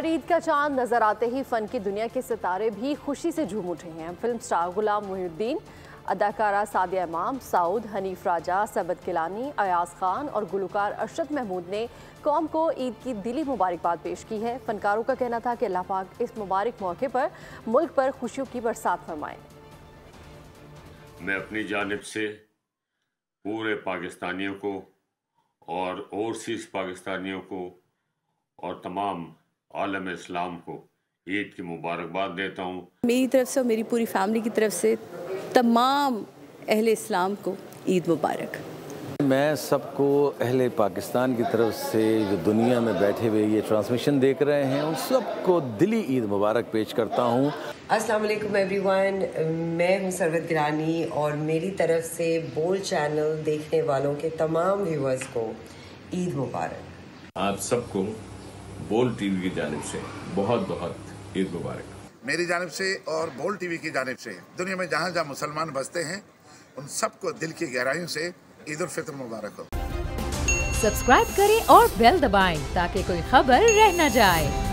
ईद का चांद नजर आते ही फन की दुनिया के सितारे भी खुशी से झूम उठे हैं। फिल्म स्टार गुलाम मोहिउद्दीन, अदाकारा सादिया इमाम, साउद, हनीफ राजा, सबत किलानी, अयाज खान और गुलकार अरशद महमूद ने कौम को ईद की दिली मुबारकबाद पेश की है। फनकारों का कहना था कि अल्लाह पाक इस मुबारक मौके पर मुल्क पर खुशियों की बरसात फरमाए। मैं अपनी जानिब से पूरे पाकिस्तानियों को और ओवरसीज़ पाकिस्तानियों को और तमाम आलम इस्लाम को ईद की मुबारकबाद देता हूँ। मेरी तरफ से और मेरी पूरी फैमिली की तरफ से तमाम अहले इस्लाम को ईद मुबारक। मैं सबको अहले पाकिस्तान की तरफ से जो दुनिया में बैठे हुए ये ट्रांसमिशन देख रहे हैं उन सबको दिली ईद मुबारक पेश करता हूँ। अस्सलाम वालेकुम एवरीवन, मैं हूँ सरवत गिरानी और मेरी तरफ से बोल चैनल देखने वालों के तमाम व्यूअर्स को ईद मुबारक। आप सबको बोल टीवी की जानिब से बहुत बहुत ईद मुबारक। मेरी जानिब से और बोल टीवी की जानिब से दुनिया में जहाँ जहाँ मुसलमान बसते हैं उन सबको दिल की गहराइयों से ईद उल फित्र मुबारक हो। सब्सक्राइब करें और बेल दबाएं ताकि कोई खबर रह न जाए।